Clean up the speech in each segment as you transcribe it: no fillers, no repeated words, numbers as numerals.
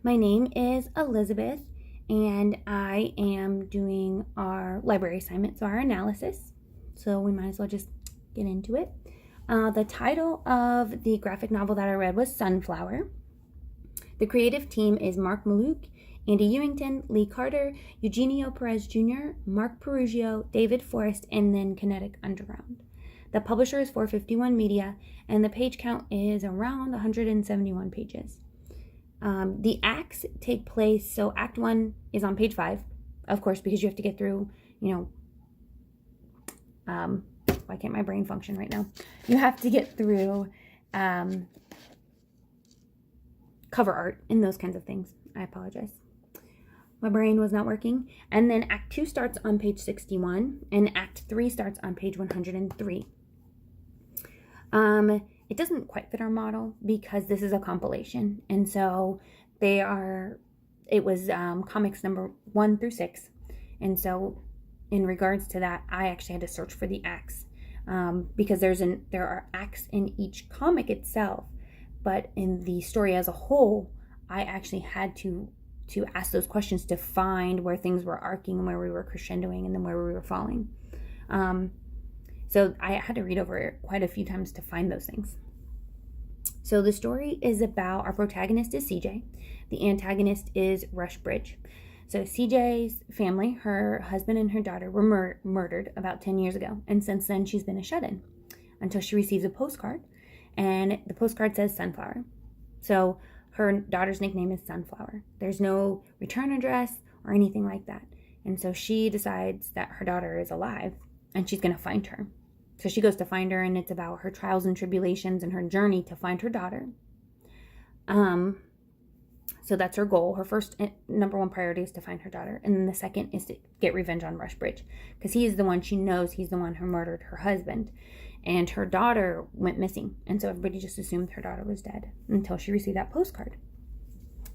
My name is Elizabeth, and I am doing our library assignment, so our analysis. So we might as well just get into it. The title of the graphic novel that I read was Sunflower. The creative team is Mark Maluk, Andy Ewington, Lee Carter, Eugenio Perez Jr., Mark Perugio, David Forrest, and then Kinetic Underground. The publisher is 451 Media, and the page count is around 171 pages. The acts take place, so Act 1 is on page 5, of course, because you have to get through, why can't my brain function right now? You have to get through cover art and those kinds of things. I apologize. My brain was not working. And then Act 2 starts on page 61, and Act 3 starts on page 103. It doesn't quite fit our model because this is a compilation, and so it was comics number 1 through 6, and so in regards to that, I actually had to search for the acts, because there are acts in each comic itself, but in the story as a whole, I actually had to ask those questions to find where things were arcing and where we were crescendoing and then where we were falling. So I had to read over it quite a few times to find those things. So the story is about, our protagonist is CJ. The antagonist is Rushbridge. So CJ's family, her husband and her daughter, were murdered about 10 years ago. And since then, she's been a shut-in until she receives a postcard. And the postcard says Sunflower. So her daughter's nickname is Sunflower. There's no return address or anything like that. And so she decides that her daughter is alive and she's going to find her. So she goes to find her, and it's about her trials and tribulations and her journey to find her daughter. So that's her goal. Her first number one priority is to find her daughter. And then the second is to get revenge on Rushbridge, because he is the one, she knows he's the one who murdered her husband. And her daughter went missing. And so everybody just assumed her daughter was dead until she received that postcard.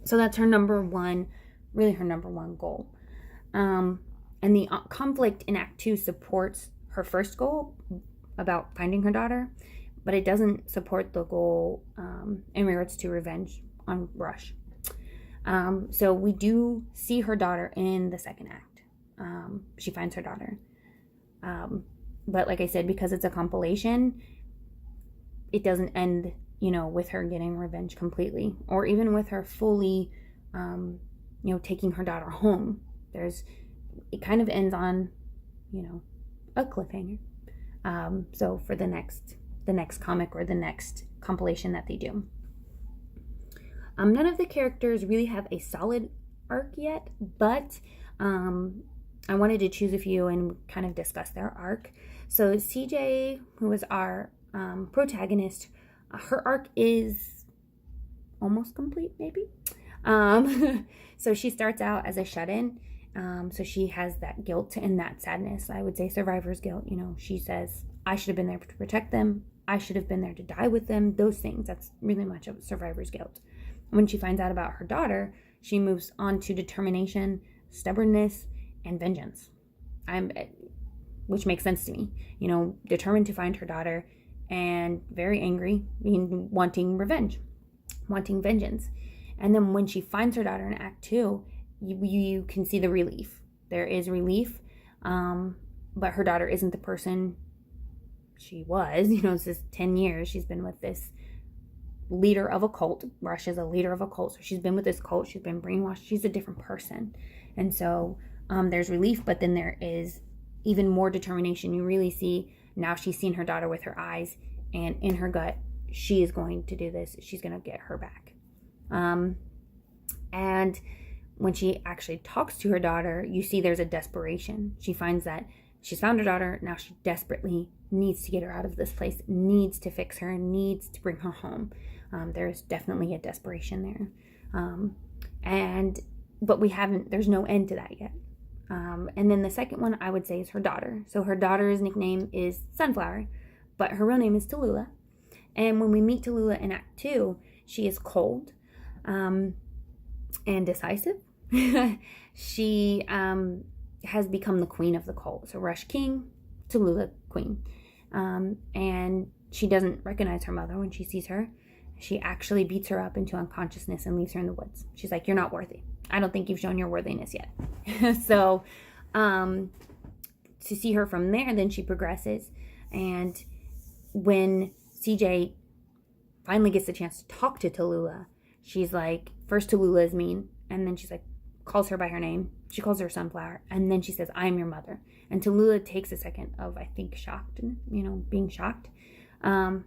So that's her number one goal. And the conflict in Act 2 supports her first goal about finding her daughter, but it doesn't support the goal in regards to revenge on Rush. So we do see her daughter in the second act. She finds her daughter. But like I said, because it's a compilation, it doesn't end, with her getting revenge completely, or even with her fully, taking her daughter home. It kind of ends on, a cliffhanger. So for the next comic or the next compilation that they do. None of the characters really have a solid arc yet, but I wanted to choose a few and kind of discuss their arc. So CJ, who is our protagonist, her arc is almost complete, maybe. So she starts out as a shut-in. So she has that guilt and that sadness. I would say survivor's guilt. She says, I should have been there to protect them. I should have been there to die with them. Those things. That's really much of survivor's guilt. When she finds out about her daughter, she moves on to determination, stubbornness, and vengeance. Which makes sense to me. Determined to find her daughter and very angry, wanting revenge, wanting vengeance. And then when she finds her daughter in Act 2, you can see the relief. There is relief, but her daughter isn't the person she was. It's just 10 years she's been with this leader of a cult. Rush is a leader of a cult, so she's been with this cult. She's been brainwashed. She's a different person. And so there's relief, but then there is even more determination. You really see now she's seen her daughter with her eyes, and in her gut, she is going to do this. She's going to get her back. And when she actually talks to her daughter, you see there's a desperation. She finds that she's found her daughter. Now she desperately needs to get her out of this place, needs to fix her, needs to bring her home. There's definitely a desperation there. But there's no end to that yet. And then the second one I would say is her daughter. So her daughter's nickname is Sunflower, but her real name is Tallulah. And when we meet Tallulah in Act 2, she is cold and decisive. She has become the queen of the cult. So Rush king, Tallulah queen. And she doesn't recognize her mother when she sees her. she actually beats her up into unconsciousness and leaves her in the woods. She's like, you're not worthy. I don't think you've shown your worthiness yet. So to see her from there, then she progresses. And when CJ finally gets the chance to talk to Tallulah, she's like, first Tallulah is mean, and then she's like, calls her by her name. She calls her Sunflower, and then she says, I'm your mother. And Tallulah takes a second of, I think, shocked, being shocked. And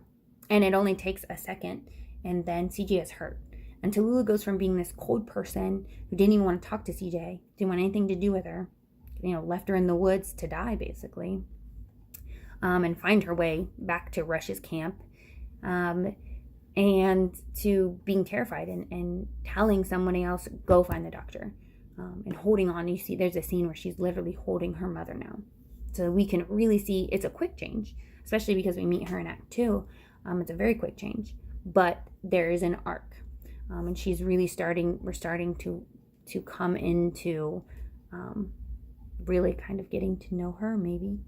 it only takes a second, and then CJ is hurt. And Tallulah goes from being this cold person who didn't even want to talk to CJ, didn't want anything to do with her, left her in the woods to die, basically, and find her way back to Rush's camp, and to being terrified and telling somebody else, go find the doctor, and holding on. You see, there's a scene where she's literally holding her mother now. So we can really see it's a quick change, especially because we meet her in Act 2. It's a very quick change, but there is an arc. And she's really we're starting to come into really kind of getting to know her, maybe.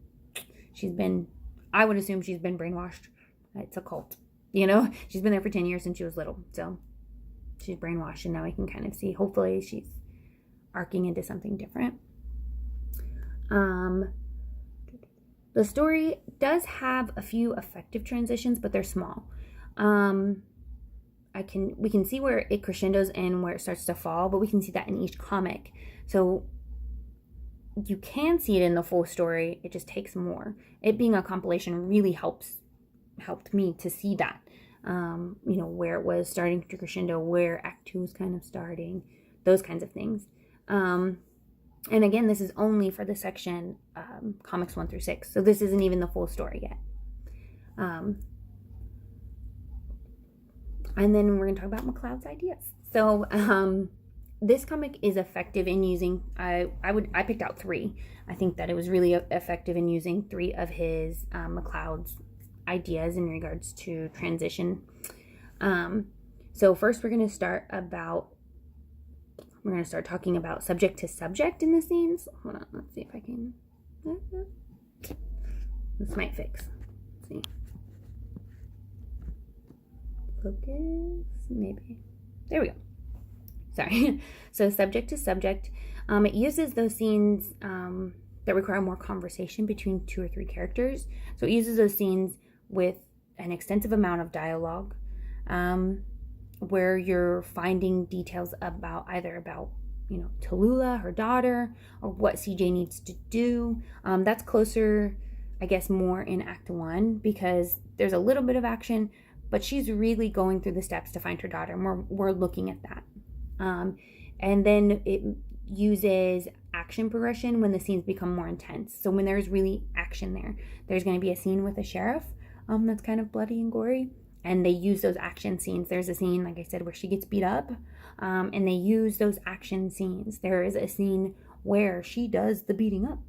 I would assume she's been brainwashed. It's a cult, She's been there for 10 years since she was little, so she's brainwashed, and now we can kind of see, hopefully, she's arcing into something different. The story does have a few effective transitions, but they're small. We can see where it crescendos and where it starts to fall, but we can see that in each comic. So you can see it in the full story. It just takes more. It being a compilation really helped me to see that. Where it was starting to crescendo, where Act 2 was kind of starting, those kinds of things. And again, this is only for the section comics 1 through 6. So this isn't even the full story yet. And then we're going to talk about McCloud's ideas. So this comic is effective in using, I picked out 3. I think that it was really effective in using 3 of his McCloud's ideas in regards to transition. So first we're going to start talking about subject to subject in the scenes. Hold on, let's see if I can. This might fix. Let's see. Focus, maybe. There we go. Sorry. So subject to subject. It uses those scenes that require more conversation between 2 or 3 characters. So it uses those scenes with an extensive amount of dialogue, where you're finding details about Tallulah, her daughter, or what CJ needs to do. That's closer, I guess, more in Act 1, because there's a little bit of action, but she's really going through the steps to find her daughter, and we're looking at that. And then it uses action progression when the scenes become more intense. So when there's really action there's going to be a scene with a sheriff that's kind of bloody and gory, and they use those action scenes. There's a scene, like I said, where she gets beat up, and they use those action scenes. There is a scene where she does the beating up,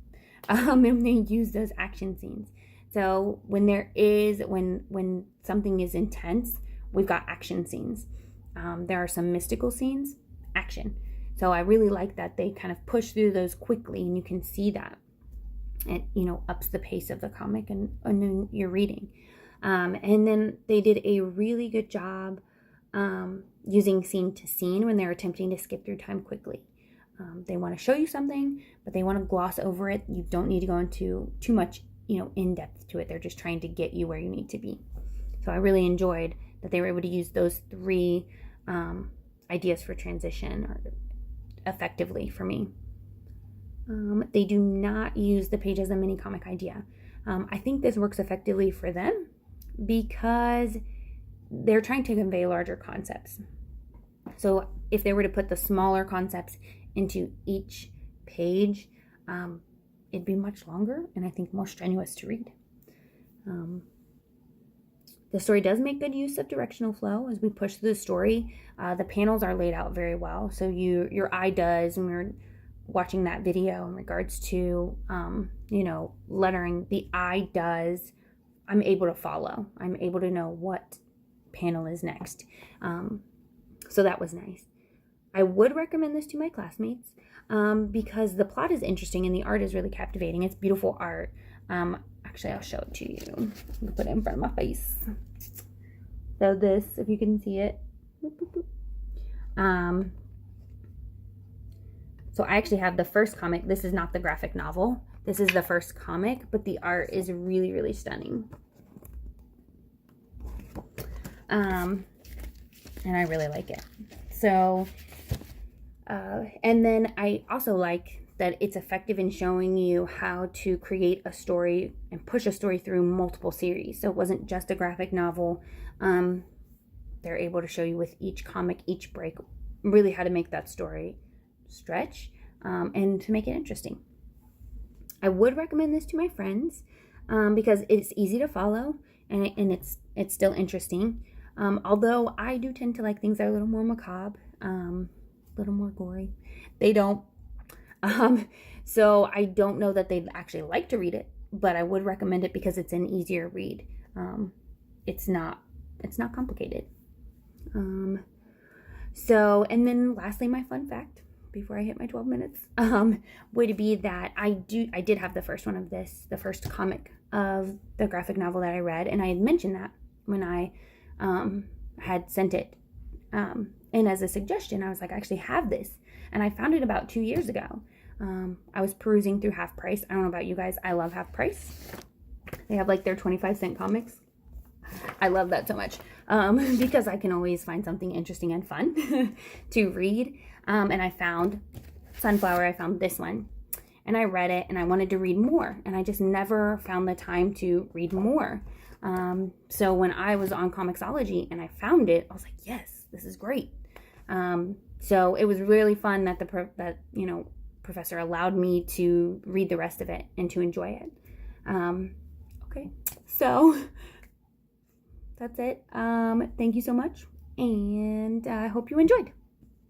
and they use those action scenes. So when something is intense, we've got action scenes. There are some mystical scenes, action. So I really like that they kind of push through those quickly, and you can see that it ups the pace of the comic and you're reading. And then they did a really good job using scene to scene when they're attempting to skip through time quickly. They want to show you something, but they want to gloss over it. You don't need to go into too much in depth to it. They're just trying to get you where you need to be. So I really enjoyed that they were able to use those 3 ideas for transition or effectively for me. They do not use the page as a mini comic idea. I think this works effectively for them because they're trying to convey larger concepts. So if they were to put the smaller concepts into each page, it'd be much longer and I think more strenuous to read. The story does make good use of directional flow as we push through the story. The panels are laid out very well. So your eye does, when we're watching that video in regards to, lettering, the eye does, I'm able to follow. I'm able to know what panel is next. So that was nice. I would recommend this to my classmates because the plot is interesting and the art is really captivating. It's beautiful art. Actually, I'll show it to you. I'll put it in front of my face. So this, if you can see it. So I actually have the first comic. This is not the graphic novel. This is the first comic, but the art is really, really stunning. And I really like it. So, and then I also like that it's effective in showing you how to create a story and push a story through multiple series. So it wasn't just a graphic novel. They're able to show you with each comic, each break, really how to make that story stretch and to make it interesting. I would recommend this to my friends because it's easy to follow and it's still interesting. Although I do tend to like things that are a little more macabre, a little more gory. They don't. So I don't know that they'd actually like to read it, but I would recommend it because it's an easier read. It's not complicated. So, and then lastly, my fun fact before I hit my 12 minutes, would be that I did have the first one of this, the first comic of the graphic novel that I read. And I had mentioned that when I, had sent it. And as a suggestion, I was like, I actually have this. And I found it about 2 years ago. I was perusing through Half Price. I don't know about you guys. I love Half Price. They have like their 25-cent comics. I love that so much because I can always find something interesting and fun to read. And I found Sunflower. I found this one. And I read it and I wanted to read more. And I just never found the time to read more. So when I was on Comixology and I found it, I was like, yes, this is great. So it was really fun that professor allowed me to read the rest of it and to enjoy it. Okay, so that's it. Thank you so much, and I hope you enjoyed.